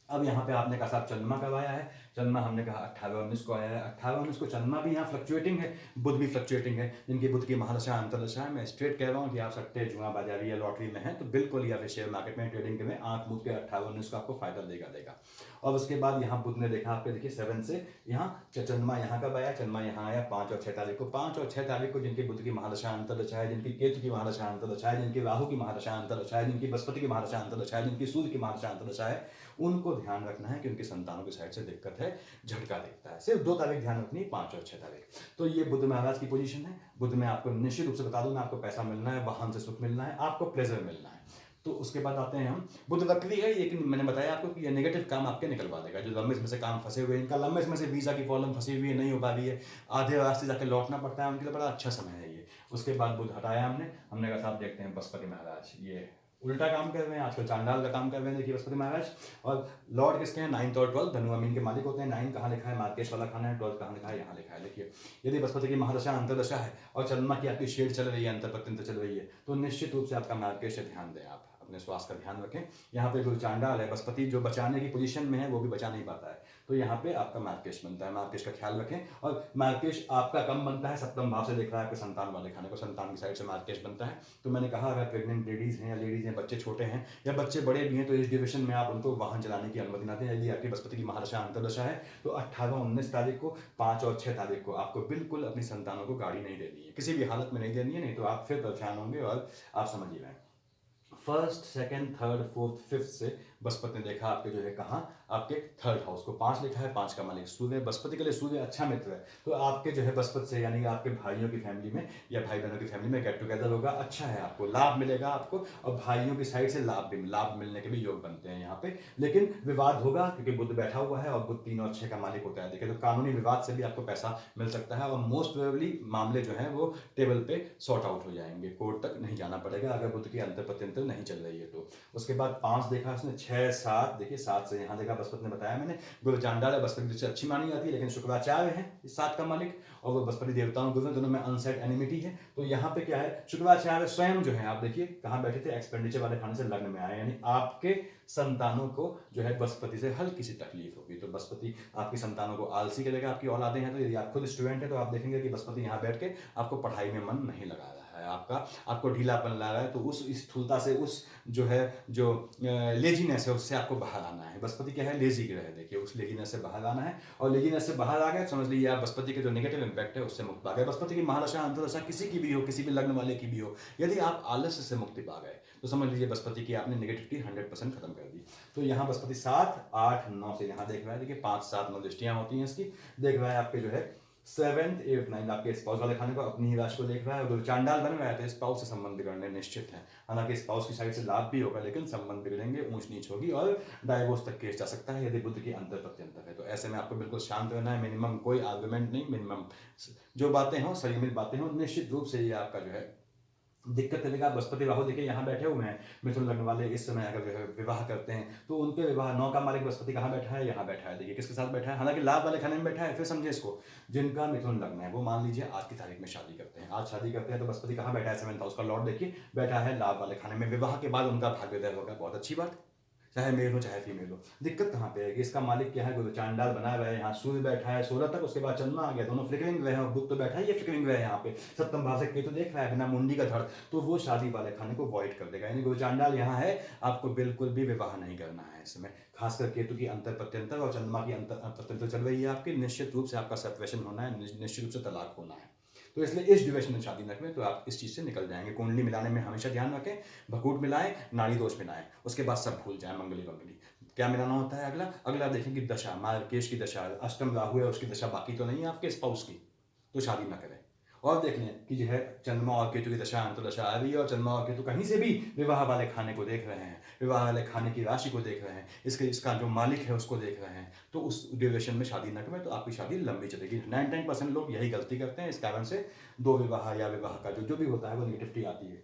अब यहाँ पे आपने कहा साहब चंद्रमा कब आया है? चंद्रमा हमने कहा 18-19 को आया है। 18-19 को चंद्रमा भी यहाँ फ्लक्चुएटिंग है, बुध भी फ्लक्चुएटिंग है। जिनकी बुध की महादशा अंतरदशा है, मैं स्ट्रेट कह रहा हूँ कि आप सट्टे, जुआ, बाजारी या लॉटरी में हैं तो बिल्कुल, या फिर शेयर मार्केट में ट्रेडिंग में आंख मूंद के 18-19 को आपको फायदा देगा। और उसके बाद यहाँ बुध ने देखा आपके, देखिए 7 से यहाँ चंद्रमा यहाँ कब आया? चंद्रमा यहाँ आया 5 और 6 तारीख को। 5 और 6 तारीख को जिनकी बुध की महादशा अंतरदशा है, जिनकी केतु की महादशा अंतरदशा है, जिनकी राहु की महादशा अंतरदशा है, जिनकी बृहस्पति की महादशा अंतरदशा है, जिनकी सूर्य की महादशा अंतरदशा है, उनको ध्यान रखना है कि उनकी संतानों की साइड से दिक्कत है, झटका दिखता है। सिर्फ 2 तारीख ध्यान रखनी है, 5 और 6 तारीख। तो ये बुध महाराज की पोजीशन है। बुध में आपको निश्चित रूप से बता दूं मैं, आपको पैसा मिलना है, वाहन से सुख मिलना है, आपको प्लेजर मिलना है। तो उसके बाद आते हैं हम, बुध वक्री है, लेकिन मैंने बताया आपको कि ये नेगेटिव काम आपके निकलवा देगा। जो लंबे समय से काम फंसे हुए, इनका लंबे समय से वीजा की प्रॉब्लम फंसी हुई है, नहीं हो पा रही है, आधे रास्ते जाके लौटना पड़ता है, उनके लिए बड़ा अच्छा समय है ये। उसके बाद बुध हटाया हमने कहा साहब देखते हैं बृहस्पति महाराज, ये उल्टा काम कर रहे हैं आजकल, चांडाल का काम कर रहे हैं। देखिए बृहस्पति महाराज, और लॉर्ड किसके हैं? 9th और 12th, धनु अमीन के मालिक होते हैं। 9 कहाँ लिखा है? मार्केश वाला खाना है। 12 कहाँ लिखा है? यहाँ लिखा है। देखिए यदि बृहस्पति की महादशा अंतरदशा है और चंद्रमा की आपकी शेड चल रही है, अंतरपत्यंत चल रही है, तो निश्चित रूप से आपका मार्केश से ध्यान दें, आप अपने स्वास्थ्य का ध्यान रखें। यहाँ पे जो चांडाल है, बृहस्पति जो बचाने की पोजीशन में है वो भी बचा नहीं पाता है, तो यहाँ पे आपका मार्केश बनता है। मार्केश का ख्याल रखें। और मार्केश आपका कम बनता है, सप्तम भाव से देख रहा है आपके संतान वाले खाने को, संतान की साइड से मार्केश बनता है। तो मैंने कहा अगर प्रेग्नेंट लेडीज हैं या लेडीज हैं, बच्चे छोटे हैं या बच्चे बड़े भी हैं, तो इस ड्यूरेशन में आप उनको वाहन चलाने की अनुमति ना दें। यदि आपकी बृहस्पति की महादशा अंतरदशा है तो 18-19 तारीख को, 5 और 6 तारीख को आपको बिल्कुल अपनी संतानों को गाड़ी नहीं देनी है, किसी भी हालत में नहीं देनी है, नहीं तो आप फिर परेशान होंगे। और आप समझिए रहे, 1st, 2nd, 3rd, 4th, 5th से बृहस्पति ने देखा आपके जो है कहाँ, आपके 3rd हाउस को। 5 लिखा है, 5 का मालिक सूर्य, बृहस्पति के लिए सूर्य अच्छा मित्र है। तो आपके जो है बृहस्पति से, यानी कि आपके भाइयों की फैमिली में या भाई बहनों की फैमिली में गेट टुगेदर होगा, अच्छा है, आपको लाभ मिलेगा आपको। और भाइयों की साइड से लाभ मिलने के भी योग बनते हैं यहाँ पे। लेकिन विवाद होगा क्योंकि बुध बैठा हुआ है और बुध 3 और 6 का मालिक होता है। देखिए तो कानूनी विवाद से भी आपको पैसा मिल सकता है, और मोस्ट प्रोबेबली मामले जो है वो टेबल पे सॉर्ट आउट हो जाएंगे, कोर्ट तक नहीं जाना पड़ेगा अगर बुध की अंतरपत्यंतर नहीं चल रही है तो। उसके बाद 5 देखा उसने, 6, 7, देखिए 7 से यहाँ देखा, बृहस्पति ने बताया मैंने, गुरु चांडाल है, बृहस्पति से अच्छी मानी जाती है, लेकिन शुक्राचार्य है इस 7 का मालिक। और वो बृहस्पति देवताओं के दोनों में अनसेट एनिमिटी है। तो यहाँ पे क्या है, शुक्राचार्य स्वयं जो है, आप देखिए कहाँ बैठे थे, एक्सपेंडिचर वाले खाने से लग्न में आए, यानी आपके संतानों को जो है बृहस्पति से हल्की सी तकलीफ होगी। तो बृहस्पति आपकी संतानों को आलसी करेगा, आपकी औलादे हैं तो, यदि आप खुद स्टूडेंट है तो आप देखेंगे कि बृहस्पति यहाँ बैठ के आपको पढ़ाई में मन नहीं लगा रहा है, आपको ढीलापन ला रहा है। तो उस स्थूलता से, उस जो है जो लेजीनेस है, उससे आपको बाहर आना है। बृहस्पति क्या है, लेजी ग्रह है, देखिए उस लेजीनेस से बाहर आना है। और लेजीनेस से बाहर आ गए, समझ लीजिए आप बृहस्पति के जो नेगेटिव इंपैक्ट है उससे मुक्त पा गए। बृहस्पति की महादशा अंतर्दशा किसी की भी हो, किसी भी लग्न वाले की भी हो, यदि आप आलस्य से मुक्ति पा गए तो समझ लीजिए बृहस्पति की आपने नेगेटिविटी 100% खत्म कर दी। तो यहाँ बृहस्पति 7, 8, 9 से यहाँ देख रहा है, देखिए 5, 7, 9 दृष्टियां होती हैं इसकी। देख रहा है आपके जो है 7, 8, 9 आपके स्पाउस वाले खाने को, अपनी ही राशि को देख रहा है। और चांडाल बन रहा है तो स्पाउस से संबंध बिगड़ने निश्चित है। हालांकि स्पाउस की साइड से लाभ भी होगा, लेकिन संबंध बिगड़ेंगे, ऊंच नीच होगी और डाइवोर्स तक केस जा सकता है यदि बुध की अंतर प्रत्यंतर है। तो ऐसे में आपको बिल्कुल शांत रहना है, मिनिमम कोई आर्गुमेंट नहीं, मिनिमम जो बातें हों, संयमित बातें हों। निश्चित रूप से ये आपका जो है दिक्कत करेगा। बृहस्पति राहु देखिए यहाँ बैठे हुए हैं, मिथुन लग्न वाले इस समय अगर जो है विवाह करते हैं तो उनके विवाह, 9 का मालिक बृहस्पति कहाँ बैठा है, यहाँ बैठा है, देखिए किसके साथ बैठा है, हालांकि लाभ वाले खाने में बैठा है। फिर समझे इसको, जिनका मिथुन लग्न है वो मान लीजिए आज की तारीख में शादी करते हैं, आज शादी करते हैं तो बृहस्पति कहाँ बैठा है, 7th हाउस का लॉर्ड देखिए बैठा है लाभ वाले खाने में। विवाह के बाद उनका भाग्योदय होगा, बहुत अच्छी बात, चाहे मेल हो चाहे फीमेल हो। दिक्कत कहाँ पे है कि इसका मालिक क्या है, गुरु चांडाल बना हुआ है, यहाँ सूर्य बैठा है 16 तक, उसके बाद चंद्रमा आ गया, दोनों फ्लिकरिंग ग्रह हैं, बुध तो बैठा है, ये फ्लिकरिंग ग्रह है यहाँ पे, सप्तम भाव से केतु देख रहा है बिना मुंडी का धड़, तो वो शादी वाले खाने को वॉइड कर देगा। यानी गुरु चांडाल यहाँ है, आपको बिल्कुल भी विवाह नहीं करना है इस समय, खासकर केतु की अंतर प्रत्यंतर और चंद्रमा की अंतर प्रत्यंतर चल रही है आपकी। निश्चित रूप से आपका सेपरेशन होना है, निश्चित रूप से तलाक होना है। तो इसलिए इस ड्यूरेशन में शादी न करें तो आप इस चीज़ से निकल जाएंगे। कुंडली मिलाने में हमेशा ध्यान रखें, भकूट मिलाएं, नाड़ी दोष मिलाएं, उसके बाद सब भूल जाएं, मंगली मंगली क्या मिलाना होता है। अगला देखें कि दशा, मार्केश की दशा, अष्टम राहु है, उसकी दशा बाकी तो नहीं है आपके स्पाउस की, तो शादी ना करें। और देख लें कि जो है चंद्रमा और केतु की दशा अंतर्दशा आ रही है, और चंद्रमा और केतु कहीं से भी विवाह वाले खाने को देख रहे हैं, विवाह वाले खाने की राशि को देख रहे हैं, इसका जो मालिक है उसको देख रहे हैं, तो उस ड्यूरेशन में शादी न करें तो आपकी शादी लंबी चलेगी। 99% लोग यही गलती करते हैं, इस कारण से दो विवाह या विवाह का जो भी होता है वो निगेटिविटी आती है।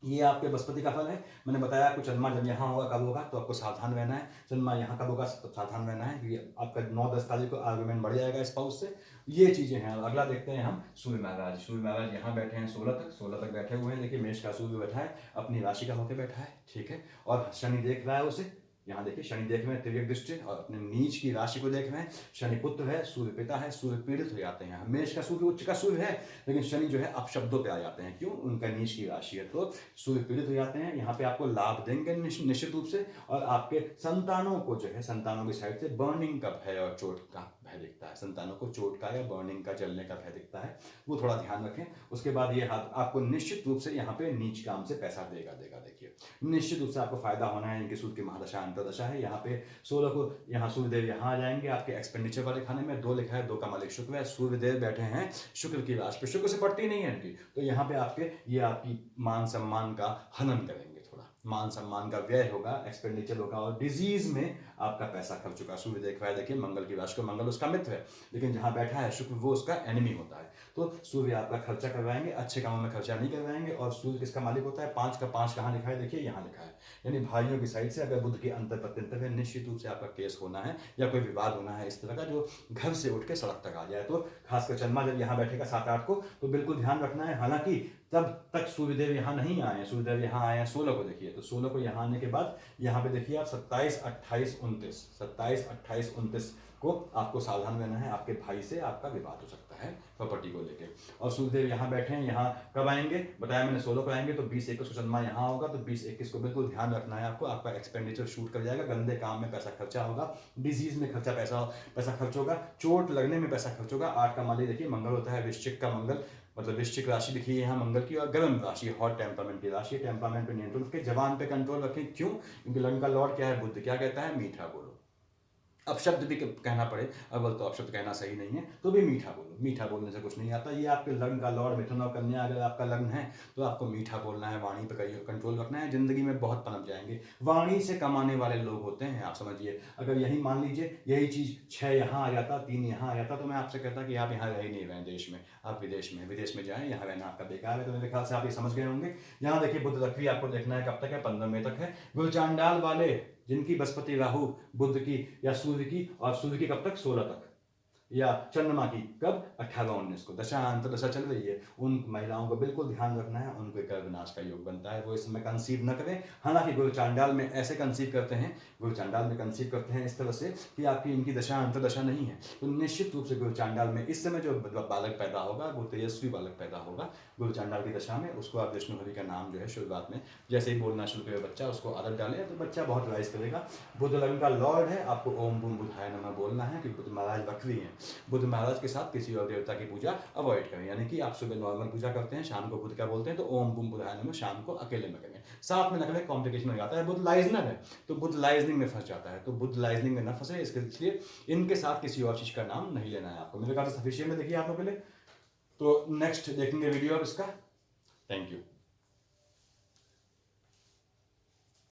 ये आपके बृहस्पति का फल है। मैंने बताया आपको चंद्रमा जब यहाँ होगा कब होगा तो आपको सावधान रहना है, चंद्रमा यहाँ कब होगा तो सावधान रहना है, क्योंकि आपका 9-10 तारीख को आर्गुमेंट बढ़ जाएगा स्पाउस से। ये चीजें हैं। अगला देखते हैं हम सूर्य महाराज। सूर्य महाराज यहाँ बैठे हैं 16 तक बैठे हुए हैं। देखिए मेष का सूर्य बैठा है, अपनी राशि का होकर बैठा है, ठीक है, और शनि देख रहा है उसे। यहाँ देखिए शनि देख रहे हैं तिर्यक दृष्टि, और अपने नीच की राशि को देख रहे हैं। शनि पुत्र है, सूर्य पिता है, सूर्य पीड़ित हो जाते हैं। मेष का सूर्य उच्च का सूर्य है, लेकिन शनि जो है अपशब्दों पे आ जाते हैं। क्यों? उनका नीच की राशि है, तो सूर्य पीड़ित हो जाते हैं। यहाँ पे आपको लाभ देंगे निश्चित रूप से, और आपके संतानों को जो है, संतानों की साइड से बर्निंग का भय और चोट का भय दिखता है। संतानों को चोट का या बर्निंग का, जलने का भय दिखता है, वो थोड़ा ध्यान रखें। उसके बाद ये आपको निश्चित रूप से यहाँ पे नीच काम से पैसा देगा। देखिए निश्चित रूप से आपको फायदा होना है। इनके सूर्य की महादशा अंतर्दशा है। यहाँ पे 16 को यहाँ सूर्यदेव यहाँ आ जाएंगे आपके एक्सपेंडिचर वाले खाने में। 2 लिखा है, 2 का मालिक शुक्र है, सूर्यदेव बैठे हैं शुक्र की राशि पे, शुक्र से पड़ती नहीं है इनकी, तो यहाँ पे ये आपकी मान सम्मान का हनन करेंगे, थोड़ा मान सम्मान का व्यय होगा, एक्सपेंडिचर होगा, और डिजीज में आपका पैसा खर्च होगा। सूर्य देख रहा है, देखिए मंगल की राशि को, मंगल उसका मित्र है, लेकिन जहां बैठा है शुक्र वो उसका एनिमी होता है। तो सूर्य आपका खर्चा करवाएंगे, अच्छे कामों में खर्चा नहीं करवाएंगे। और सूर्य किसका मालिक होता है? 5 का 5 कहाँ लिखा है? देखिए यहाँ लिखा है, यानी भाइयों की साइड से अगर बुध के अंतर प्रत्यंतर है, निश्चित रूप से आपका केस होना है या कोई विवाद होना है इस तरह का, जो घर से उठ के सड़क तक आ जाए। तो खासकर चंद्रमा जब यहाँ बैठेगा 7-8 को, तो बिल्कुल ध्यान रखना है। हालांकि तब तक सूर्यदेव यहाँ नहीं आए हैं, सूर्यदेव यहाँ आए हैं 16 को। देखिए तो 16 को यहाँ आने के बाद यहाँ पे देखिए आप 27, 28, 29 को आपको सावधान रहना है। आपके भाई से आपका विवाद हो सकता है प्रॉपर्टी को लेके। और सूर्यदेव यहाँ बैठे हैं, यहाँ कब आएंगे बताया मैंने? 16 को आएंगे, तो 20-21 को चंद्रमा यहाँ होगा, तो 20-21 को बिल्कुल ध्यान रखना है आपको। आपका एक्सपेंडिचर शूट कर जाएगा, गंदे काम में पैसा खर्चा होगा, डिजीज में पैसा खर्च होगा, चोट लगने में पैसा खर्च होगा। 8 का मालिक देखिए मंगल होता है, वृश्चिक का मंगल, मतलब वृश्चिक राशि लिखी है यहाँ मंगल की, और गर्म राशि, हॉट टेम्परामेंट की राशि। टेम्परामेंट पे नियंत्रण रखें, जवान पे कंट्रोल रखें। क्यों? क्योंकि लग्न का लॉर्ड क्या है? बुध। क्या कहता है? मीठा बोलो। अपशब्द भी कहना पड़े, अव्वल तो अपशब्द कहना सही नहीं है, तो भी मीठा बोलो। मीठा बोलने से कुछ नहीं आता। ये आपके लग्न का लॉर्ड मिथुन और कन्या अगर आपका लग्न है तो आपको मीठा बोलना है, वाणी पर कंट्रोल रखना है। जिंदगी में बहुत पनप जाएंगे, वाणी से कमाने वाले लोग होते हैं, आप समझिए। अगर यही मान लीजिए यही चीज़ 6 यहाँ आ जाता, 3 यहाँ आ जाता, तो मैं आपसे कहता कि आप यहाँ रह ही नहीं रहे देश में, आप विदेश में जाएं, यहाँ रहना आपका बेकार है। तो मेरे ख्याल से आप ये समझ गए होंगे। यहाँ देखिए बुध रखवी आपको देखना है कब तक है? 15 मई तक है। गुरु चांडाल वाले जिनकी बृहस्पति राहु बुध की या सूर्य की, और सूर्य की कब तक? 16 तक। या चंद्रमा की कब 18-19 को दशा अंतर्दशा चल रही है, उन महिलाओं को बिल्कुल ध्यान रखना है, उनको गर्भनाश का योग बनता है, वो इस समय कंसीव न करें। हालांकि गुरु चांडाल में ऐसे कंसीव करते हैं, गुरु चांडाल में कंसीव करते हैं इस तरह से कि आपकी इनकी दशा अंतर्दशा नहीं है, तो निश्चित रूप से गुरु चांडाल में इस समय जो बालक पैदा होगा वो तेजस्वी बालक पैदा होगा गुरु चांडाल की दशा में। उसको आप विष्णु हरि का नाम जो है शुरुआत में जैसे ही बोलना शुरू करे बच्चा, उसको आदत डाले तो बच्चा बहुत राइज करेगा। बुध लग्न का लॉर्ड है, आपको ओम बूम बुधाय नमः बोलना है कि बुध महाराज वक्री हैं। बुध महाराज के साथ किसी और देवता की पूजा अवॉइड करें, यानी कि आप सुबह नॉर्मल पूजा करते हैं, शाम को बुध का बोलते हैं तो ओम बूम बुधाय नमः शाम को अकेले में करें, साथ में न करें, कॉम्प्लिकेशन हो जाता है। बुध लाइजनर है तो बुध लाइजनिंग में फंस जाता है, तो बुध लाइजनिंग में न फंसे इसके लिए इनके साथ किसी और चीज का नाम नहीं लेना है आपको। मेरे ख्याल से सफिशिएंट में देखिए आप लोगों के लिए, तो नेक्स्ट देखेंगे वीडियो अब इसका। Thank you.